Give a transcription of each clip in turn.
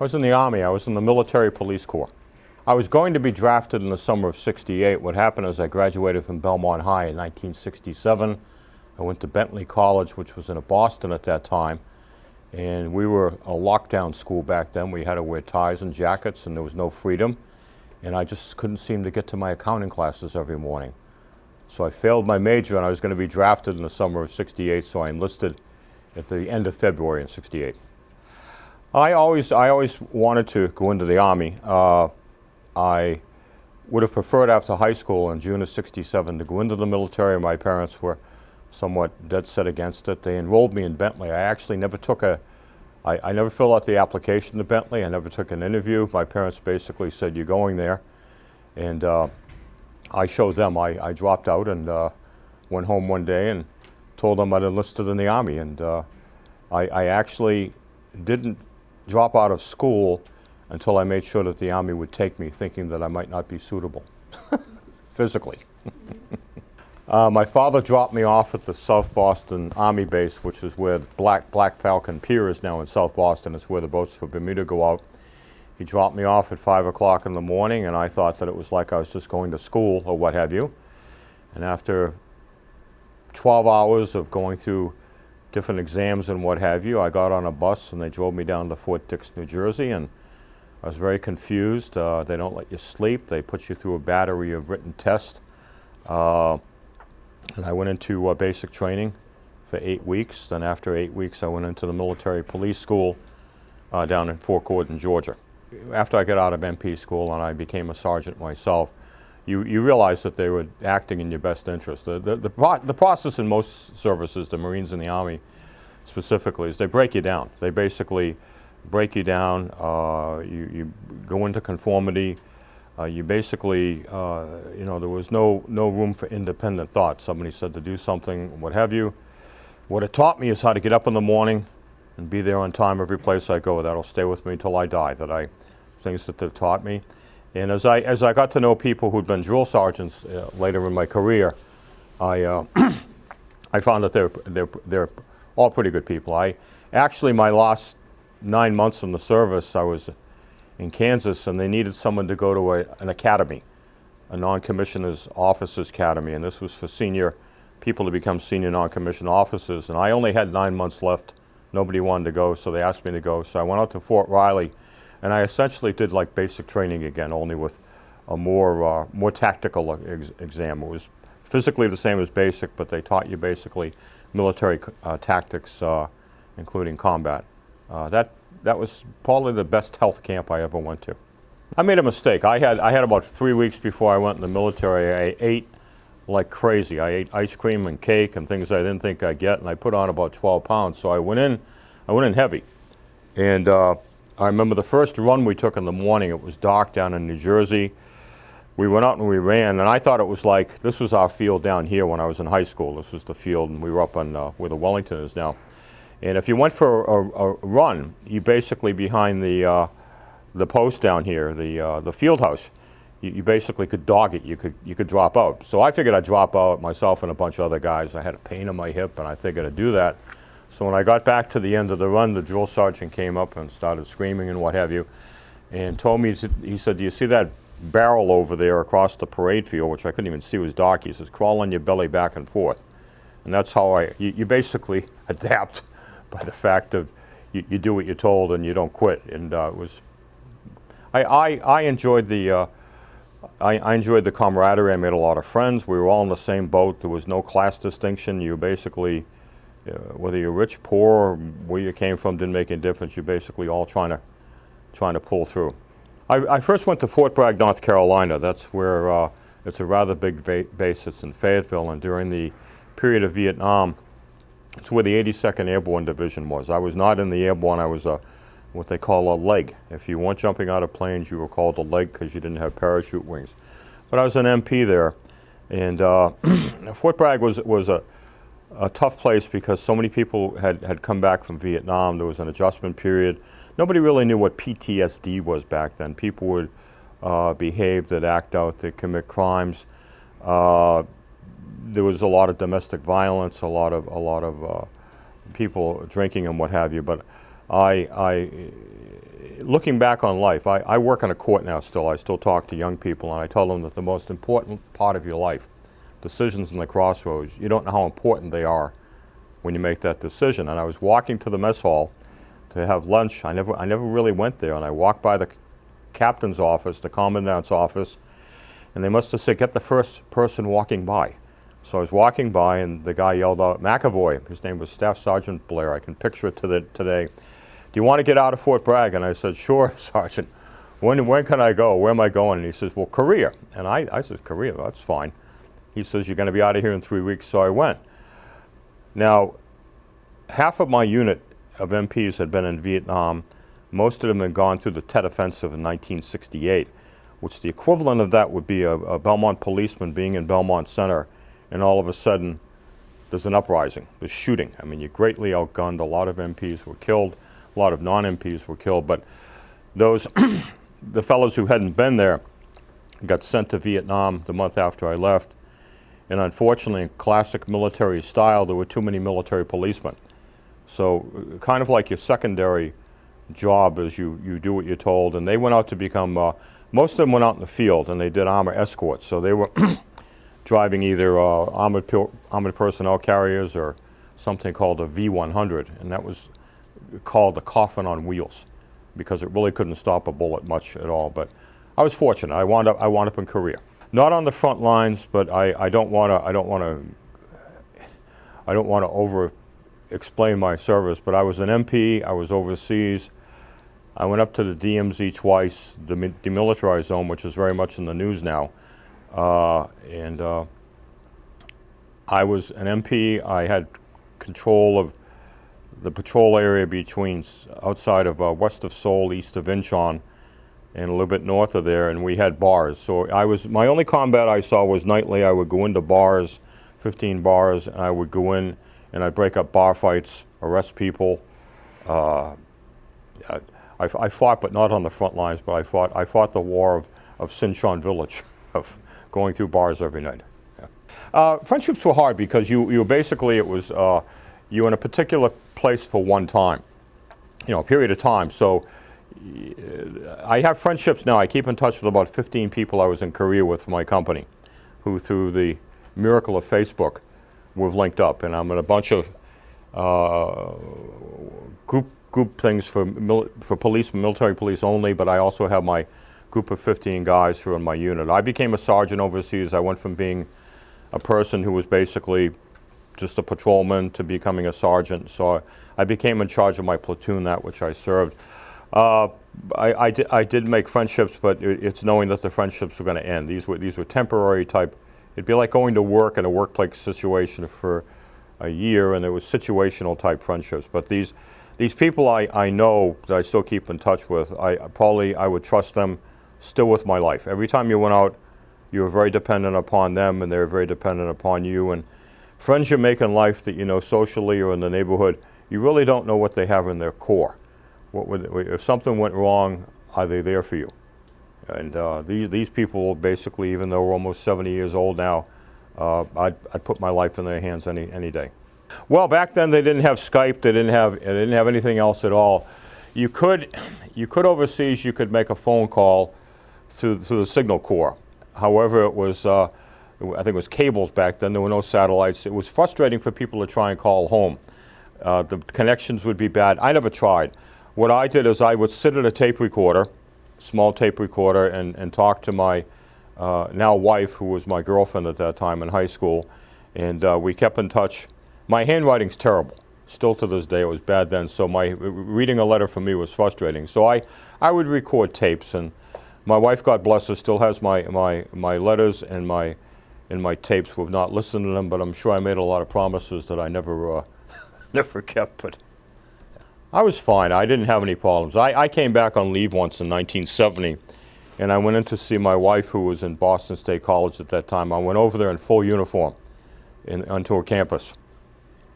I was in the Army. I was in the Military Police Corps. I was going to be drafted in the summer of '68. What happened is I graduated from Belmont High in 1967. I went to Bentley College, which was in Boston at that time. And we were a lockdown school back then. We had to wear ties and jackets, and there was no freedom. And I just couldn't seem to get to my accounting classes every morning. So I failed my major, and I was going to be drafted in the summer of '68, so I enlisted at the end of February in '68. I always wanted to go into the Army. I would have preferred after high school in June of '67 to go into the military. My parents were somewhat dead set against it. They enrolled me in Bentley. I actually never took I never filled out the application to Bentley. I never took an interview. My parents basically said, "You're going there." And I showed them. I dropped out and went home one day and told them I'd enlisted in the Army. And I actually didn't drop out of school until I made sure that the Army would take me, thinking that I might not be suitable physically. My father dropped me off at the South Boston Army base, which is where the Black Falcon Pier is now in South Boston. It's where the boats for Bermuda go out. He dropped me off at 5 o'clock in the morning, and I thought that it was like I was just going to school or what have you. And after 12 hours of going through different exams and what have you, I got on a bus and they drove me down to Fort Dix, New Jersey, and I was very confused. They don't let you sleep. They put you through a battery of written tests. And I went into basic training for 8 weeks. Then after 8 weeks, I went into the military police school down in Fort Gordon, Georgia. After I got out of MP school and I became a sergeant myself, you realize that they were acting in your best interest. The process in most services, the Marines and the Army specifically, is they break you down. They basically break you down. You go into conformity. You basically, there was no room for independent thought. Somebody said to do something, what have you. What it taught me is how to get up in the morning and be there on time every place I go. That'll stay with me till I die. Things that they've taught me. And as I got to know people who'd been drill sergeants later in my career, I found that they're all pretty good people. My last 9 months in the service, I was in Kansas, and they needed someone to go to an academy, a non-commissioners officers academy, and this was for senior people to become senior non-commissioned officers. And I only had 9 months left. Nobody wanted to go, so they asked me to go. So I went out to Fort Riley, and I essentially did like basic training again, only with a more tactical exam. It was physically the same as basic, but they taught you basically military tactics, including combat. That was probably the best health camp I ever went to. I made a mistake. I had about 3 weeks before I went in the military. I ate like crazy. I ate ice cream and cake and things I didn't think I'd get, and I put on about 12 pounds. So I went in heavy. And I remember the first run we took in the morning. It was dark down in New Jersey. We went out and we ran, and I thought it was like, this was our field down here when I was in high school. This was the field, and we were up on where the Wellington is now. And if you went for a run, you basically behind the post down here, the field house, you basically could dog it. You could drop out. So I figured I'd drop out, myself and a bunch of other guys. I had a pain in my hip, and I figured I'd do that. So when I got back to the end of the run, the drill sergeant came up and started screaming and what have you, and told me, he said, "Do you see that barrel over there across the parade field?" Which I couldn't even see, it was dark. He says, "Crawl on your belly back and forth." And that's how you basically adapt by the fact of you do what you're told and you don't quit. And it was, I enjoyed the camaraderie. I made a lot of friends. We were all in the same boat. There was no class distinction. You basically, whether you're rich, poor, where you came from, didn't make any difference. You're basically all trying to pull through. I first went to Fort Bragg, North Carolina. That's where it's a rather big base. It's in Fayetteville, and during the period of Vietnam, it's where the 82nd Airborne Division was. I was not in the airborne. I was what they call a leg. If you weren't jumping out of planes, you were called a leg because you didn't have parachute wings. But I was an MP there, and Fort Bragg was a tough place because so many people had come back from Vietnam. There was an adjustment period. Nobody really knew what PTSD was back then. People would behave, that act out, that commit crimes. There was a lot of domestic violence, a lot of people drinking and what have you. But Looking back on life, I work in a court now still. I still talk to young people, and I tell them that the most important part of your life, decisions in the crossroads, you don't know how important they are when you make that decision. And I was walking to the mess hall to have lunch. I never really went there, and I walked by the captain's office, the commandant's office, and they must have said, "Get the first person walking by." So I was walking by, and the guy yelled out, "McEvoy," his name was Staff Sergeant Blair, I can picture it today, "Do you want to get out of Fort Bragg?" And I said, "Sure, Sergeant. When can I go? Where am I going?" And he says, "Well, Korea." And I said, "Korea, that's fine." He says, "You're going to be out of here in 3 weeks." So I went. Now, half of my unit of MPs had been in Vietnam. Most of them had gone through the Tet Offensive in 1968, which the equivalent of that would be a Belmont policeman being in Belmont Center, and all of a sudden there's an uprising, there's shooting. I mean, you're greatly outgunned. A lot of MPs were killed, a lot of non-MPs were killed, but those, the fellows who hadn't been there got sent to Vietnam the month after I left. And unfortunately, in classic military style, there were too many military policemen. So kind of like your secondary job is you do what you're told, and they went out to become, most of them went out in the field and they did armor escorts. So they were driving either armored personnel carriers or something called a V-100, and that was called the coffin on wheels because it really couldn't stop a bullet much at all. But I was fortunate. I wound up in Korea. Not on the front lines, but I don't want to over explain my service. But I was an MP. I was overseas. I went up to the DMZ twice, the demilitarized zone, which is very much in the news now. I was an MP. I had control of the patrol area between outside of west of Seoul, east of Incheon, and a little bit north of there, and we had bars. So my only combat I saw was nightly. I would go into bars, 15 bars, and I would go in and I'd break up bar fights, arrest people. I fought, but not on the front lines, but I fought the war of Sinchon Village, of going through bars every night. Yeah. Friendships were hard because you basically, it was, you were in a particular place for one time, a period of time. So I have friendships now. I keep in touch with about 15 people I was in Korea with for my company, who through the miracle of Facebook, we've linked up. And I'm in a bunch of group things for police, military police only, but I also have my group of 15 guys who are in my unit. I became a sergeant overseas. I went from being a person who was basically just a patrolman to becoming a sergeant. So I became in charge of my platoon, that which I served. I did make friendships, but it's knowing that the friendships were going to end. These were temporary type. It'd be like going to work in a workplace situation for a year, and it was situational type friendships. But these people I know that I still keep in touch with, I would trust them still with my life. Every time you went out, you were very dependent upon them, and they were very dependent upon you. And friends you make in life that you know socially or in the neighborhood, you really don't know what they have in their core. If something went wrong, are they there for you? And these people basically, even though we're almost 70 years old now, I'd put my life in their hands any day. Well, back then they didn't have Skype. They didn't have anything else at all. You could overseas. You could make a phone call through the signal corps. However, it was I think it was cables back then. There were no satellites. It was frustrating for people to try and call home. The connections would be bad. I never tried. What I did is I would sit at a tape recorder, small tape recorder, and talk to my now wife, who was my girlfriend at that time in high school, and we kept in touch. My handwriting's terrible. Still to this day, it was bad then, so reading a letter from me was frustrating. So I would record tapes, and my wife, God bless her, still has my letters and my tapes. We've not listened to them, but I'm sure I made a lot of promises that I never kept. But I was fine. I didn't have any problems. I came back on leave once in 1970, and I went in to see my wife, who was in Boston State College at that time. I went over there in full uniform onto her campus.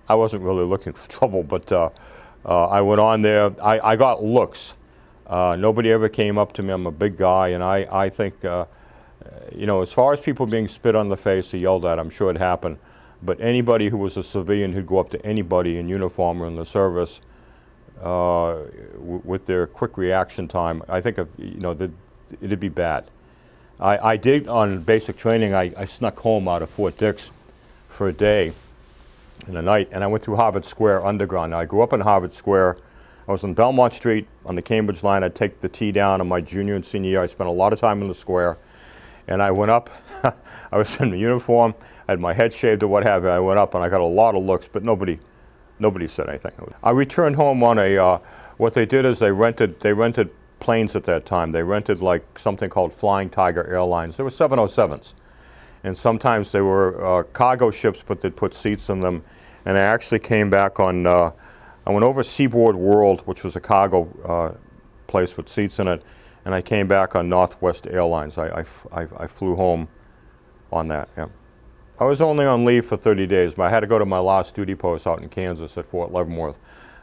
I wasn't really looking for trouble, but I went on there. I got looks. Nobody ever came up to me. I'm a big guy, and I think, as far as people being spit on the face or yelled at, I'm sure it happened. But anybody who was a civilian who'd go up to anybody in uniform or in the service, with their quick reaction time, I think it'd be bad. I did, on basic training, I snuck home out of Fort Dix for a day and a night, and I went through Harvard Square Underground. Now, I grew up in Harvard Square. I was on Belmont Street on the Cambridge line. I'd take the T down in my junior and senior year. I spent a lot of time in the square, and I went up. I was in uniform. I had my head shaved or what have you. I went up, and I got a lot of looks, but nobody said anything. I returned home on a, what they did is they rented planes at that time. They rented like something called Flying Tiger Airlines. There were 707s. And sometimes they were cargo ships, but they'd put seats in them. And I actually came back on, I went over Seaboard World, which was a cargo place with seats in it, and I came back on Northwest Airlines. I flew home on that, yeah. I was only on leave for 30 days, but I had to go to my last duty post out in Kansas at Fort Leavenworth.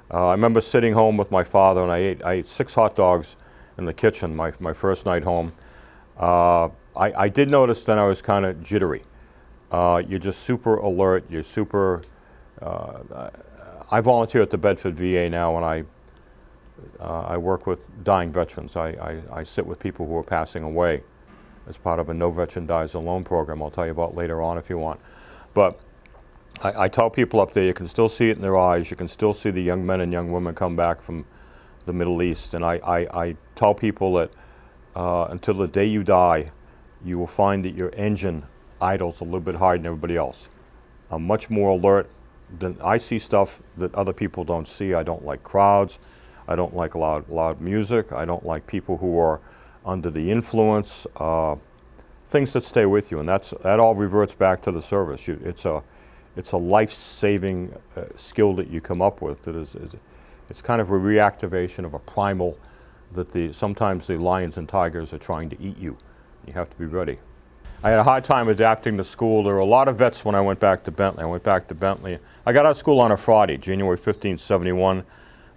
I remember sitting home with my father, and I ate 6 hot dogs in the kitchen my first night home. I did notice then I was kind of jittery. You're just super alert. You're super. I volunteer at the Bedford VA now, and I work with dying veterans. I sit with people who are passing away as part of a No Veteran Dies Alone program. I'll tell you about later on if you want. But I tell people up there, you can still see it in their eyes. You can still see the young men and young women come back from the Middle East. And I tell people that until the day you die, you will find that your engine idles a little bit harder than everybody else. I'm much more alert. I see stuff that other people don't see. I don't like crowds. I don't like loud music. I don't like people who are under the influence. Things that stay with you, and that all reverts back to the service. It's a life-saving skill that you come up with. It's kind of a reactivation of a primal that sometimes the lions and tigers are trying to eat you. You have to be ready. I had a hard time adapting to school. There were a lot of vets when I went back to Bentley. I got out of school on a Friday, January 15, 71.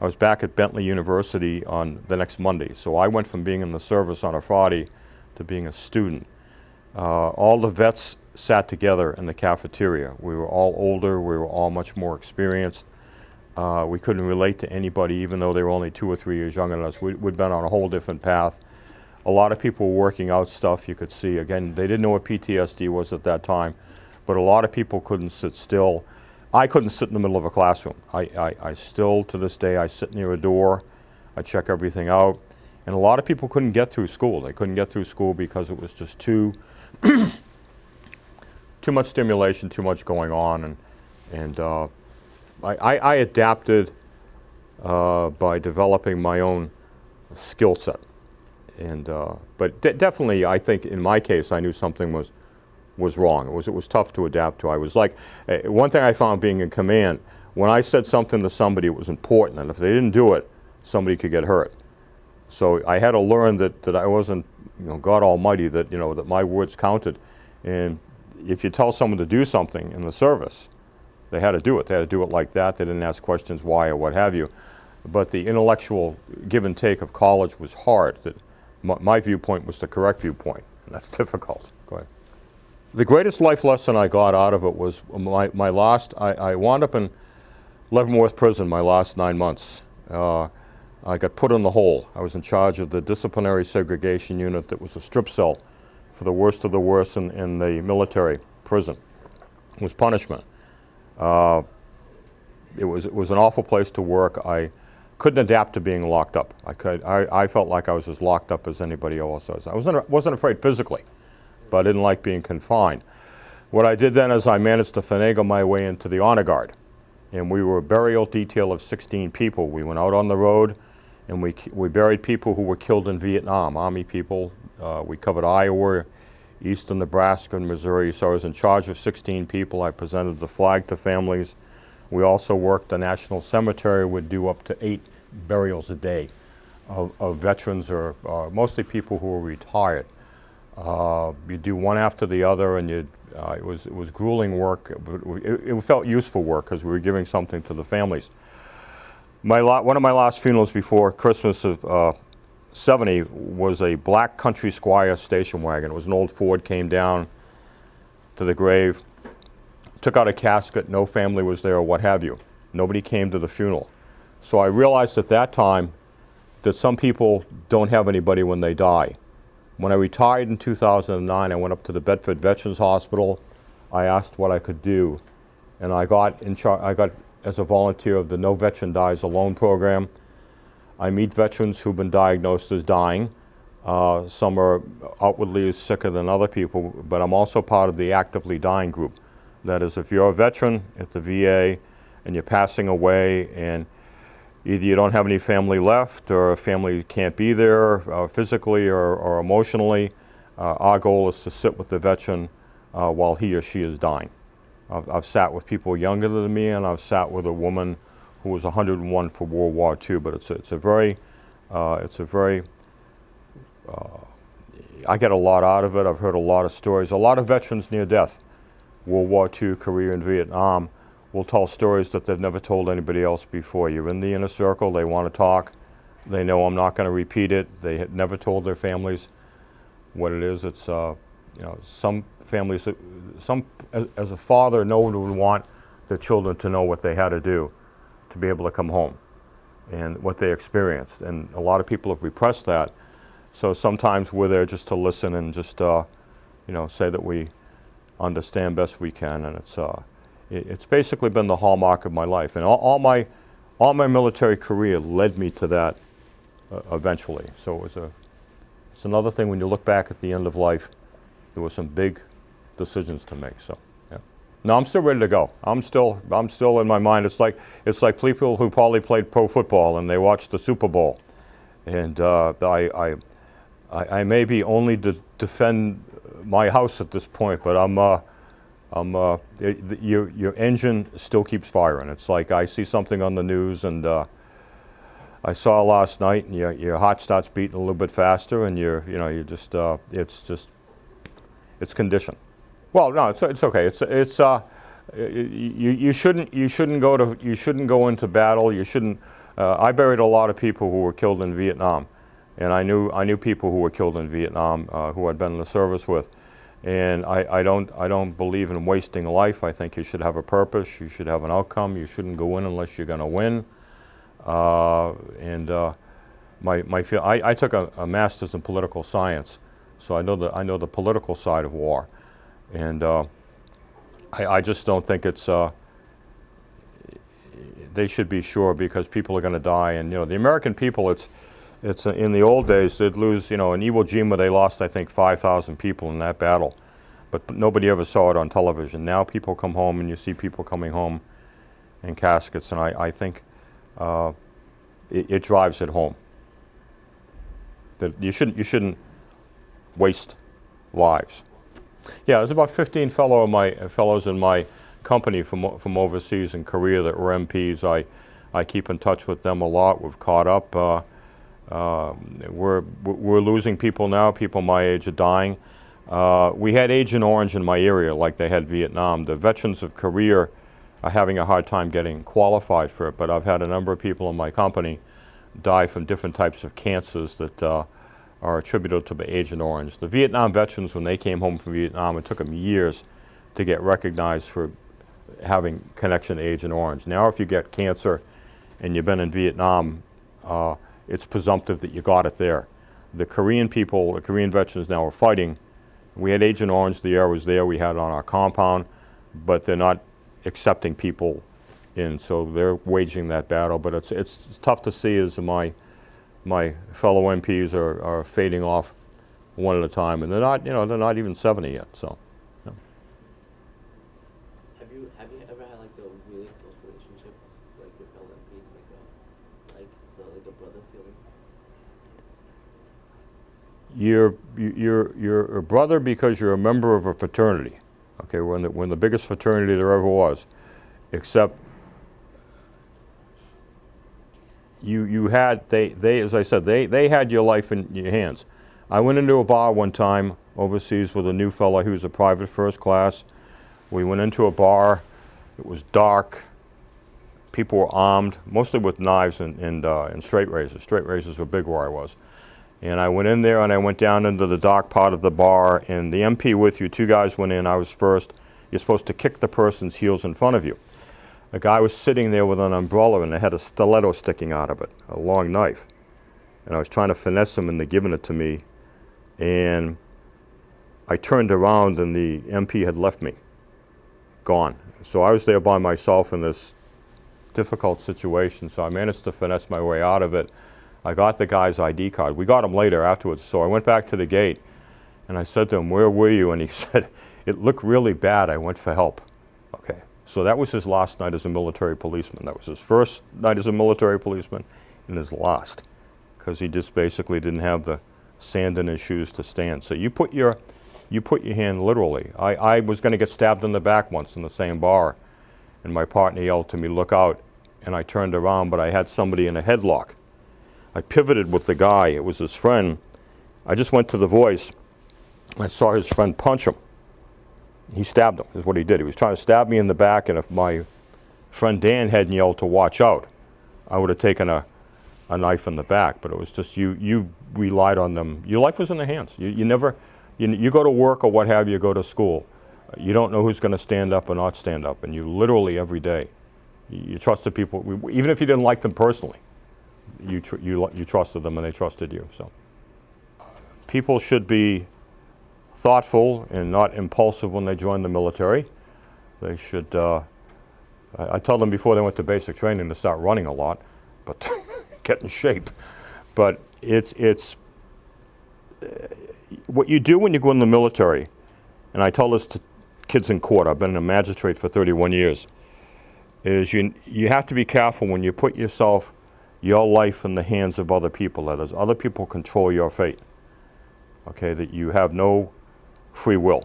I was back at Bentley University on the next Monday. So I went from being in the service on a Friday to being a student. All the vets sat together in the cafeteria. We were all older. We were all much more experienced. We couldn't relate to anybody, even though they were only 2 or 3 years younger than us. We'd been on a whole different path. A lot of people were working out stuff you could see. Again, they didn't know what PTSD was at that time, but a lot of people couldn't sit still. I couldn't sit in the middle of a classroom. I still, to this day, I sit near a door. I check everything out. And a lot of people couldn't get through school. They couldn't get through school because it was just too much stimulation, too much going on. And I adapted by developing my own skill set. But definitely, I think in my case, I knew something was wrong. It was tough to adapt to. I was like, one thing I found being in command, when I said something to somebody, it was important, and if they didn't do it, somebody could get hurt. So I had to learn that I wasn't, God Almighty, that my words counted. And if you tell someone to do something in the service, they had to do it. They had to do it like that. They didn't ask questions why or what have you. But the intellectual give and take of college was hard. That my viewpoint was the correct viewpoint, and that's difficult. Go ahead. The greatest life lesson I got out of it was my last, I wound up in Leavenworth Prison my last 9 months. I got put in the hole. I was in charge of the disciplinary segregation unit that was a strip cell for the worst of the worst in the military prison. It was punishment. It was an awful place to work. I couldn't adapt to being locked up. I felt like I was as locked up as anybody else was. I wasn't afraid physically, but I didn't like being confined. What I did then is I managed to finagle my way into the honor guard, and we were a burial detail of 16 people. We went out on the road, and we buried people who were killed in Vietnam, Army people. We covered Iowa, eastern Nebraska, and Missouri. So I was in charge of 16 people. I presented the flag to families. We also worked the National Cemetery, would do up to 8 burials a day of veterans or mostly people who were retired. You do one after the other, and it was grueling work, but it felt useful work because we were giving something to the families. One of my last funerals before Christmas of 70 was a black country squire station wagon. It was an old Ford, came down to the grave, took out a casket, no family was there or what have you. Nobody came to the funeral. So I realized at that time that some people don't have anybody when they die. When I retired in 2009, I went up to the Bedford Veterans Hospital. I asked what I could do, and I got as a volunteer of the No Veteran Dies Alone program. I meet veterans who've been diagnosed as dying. Some are outwardly sicker than other people, but I'm also part of the actively dying group. That is, if you're a veteran at the VA and you're passing away and either you don't have any family left or a family can't be there physically or emotionally, our goal is to sit with the veteran while he or she is dying. I've sat with people younger than me, and I've sat with a woman who was 101 for World War II, but it's a very, I get a lot out of it. I've heard a lot of stories. A lot of veterans near death, World War II, Korea, and Vietnam, will tell stories that they've never told anybody else before. You're in the inner circle, they want to talk. They know I'm not going to repeat it. They had never told their families what it is. It's, some families, as a father, no one would want their children to know what they had to do to be able to come home and what they experienced. And a lot of people have repressed that. So sometimes we're there just to listen and just, say that we understand best we can. And it's basically been the hallmark of my life. And all my military career led me to that eventually. So it's another thing when you look back at the end of life, there were some big decisions to make. So. No, I'm still ready to go. I'm still in my mind. It's like people who probably played pro football and they watched the Super Bowl, and I may be only to defend my house at this point, but your engine still keeps firing. It's like I see something on the news, and I saw last night, and your heart starts beating a little bit faster, and it's conditioned. Well, no, it's okay. You shouldn't go into battle. You shouldn't. I buried a lot of people who were killed in Vietnam, and I knew people who were killed in Vietnam who I'd been in the service with, and I don't believe in wasting life. I think you should have a purpose. You should have an outcome. You shouldn't go in unless you're going to win. I took a master's in political science, so I know the political side of war. And I just don't think it's, they should be sure, because people are going to die. And, the American people, it's in the old days, they'd lose, in Iwo Jima, they lost, I think, 5,000 people in that battle. But nobody ever saw it on television. Now people come home and you see people coming home in caskets. And I think it drives it home. That you shouldn't waste lives. Yeah, there's about 15 fellows in my company from overseas in Korea that were MPs. I keep in touch with them a lot. We've caught up. We're losing people now. People my age are dying. We had Agent Orange in my area, like they had Vietnam. The veterans of Korea are having a hard time getting qualified for it. But I've had a number of people in my company die from different types of cancers that are attributable to the Agent Orange. The Vietnam veterans, when they came home from Vietnam, it took them years to get recognized for having connection to Agent Orange. Now if you get cancer and you've been in Vietnam, it's presumptive that you got it there. The Korean people, the Korean veterans now are fighting. We had Agent Orange, the air was there, we had it on our compound, but they're not accepting people in, so they're waging that battle. But it's tough to see as my fellow MPs are fading off one at a time, and they're not even 70 yet. So, yeah. Have you ever had like a really close relationship with like your fellow MPs, like a brother feeling? You're a brother because you're a member of a fraternity. Okay, when the biggest fraternity there ever was, except. You had, they as I said, they had your life in your hands. I went into a bar one time overseas with a new fella who was a private first class. We went into a bar. It was dark. People were armed, mostly with knives and straight razors. Straight razors were big where I was. And I went in there and I went down into the dark part of the bar, and the MP with you, two guys went in, I was first. You're supposed to kick the person's heels in front of you. a guy was sitting there with an umbrella and it had a stiletto sticking out of it, a long knife. And I was trying to finesse him into giving it to me. And I turned around and the MP had left me, gone. So I was there by myself in this difficult situation. So I managed to finesse my way out of it. I got the guy's ID card. We got him later afterwards. So I went back to the gate and I said to him, "Where were you?" And he said, "It looked really bad. I went for help." Okay. So that was his last night as a military policeman. That was his first night as a military policeman and his last, because he just basically didn't have the sand in his shoes to stand. So you put your hand literally. I was going to get stabbed in the back once in the same bar, and my partner yelled to me, "Look out," and I turned around, but I had somebody in a headlock. I pivoted with the guy. It was his friend. I just went to the voice. I saw his friend punch him. He stabbed him, is what he did. He was trying to stab me in the back, and if my friend Dan hadn't yelled to watch out, I would have taken a knife in the back. But it was just you relied on them. Your life was in their hands. You never, you go to work or what have you, go to school. You don't know who's going to stand up or not stand up, and you literally every day, you trusted people, even if you didn't like them personally. You trusted them and they trusted you. So people should be thoughtful and not impulsive when they join the military. They should, I tell them before they went to basic training to start running a lot, but get in shape. But it's what you do when you go in the military, and I tell this to kids in court, I've been a magistrate for 31 years, is you have to be careful when you put your life in the hands of other people. That is, other people control your fate. Okay, that you have no free will.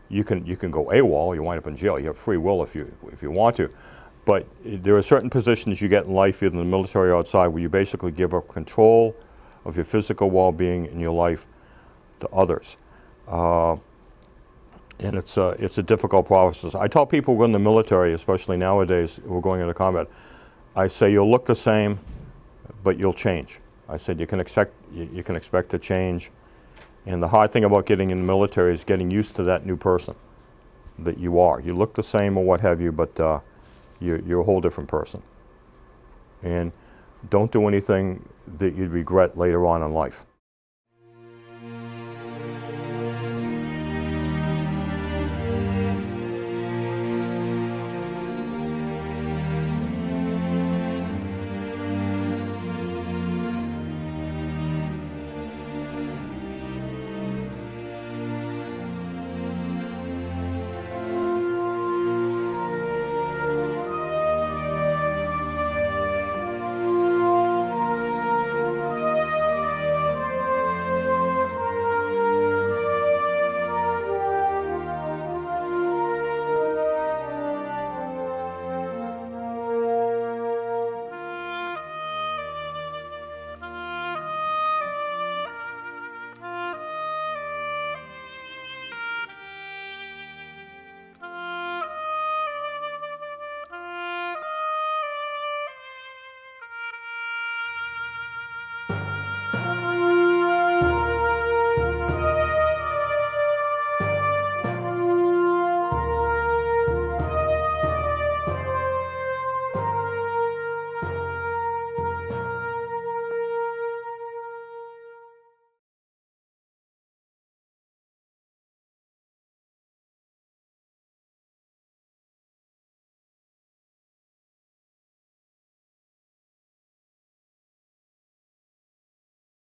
You can go AWOL, you wind up in jail. You have free will if you want to. But there are certain positions you get in life, either in the military or outside, where you basically give up control of your physical well-being and your life to others. And it's a difficult process. I tell people who are in the military, especially nowadays, who are going into combat, I say you'll look the same, but you'll change. I said you can expect to change. And the hard thing about getting in the military is getting used to that new person that you are. You look the same or what have you, but you're a whole different person. And don't do anything that you'd regret later on in life.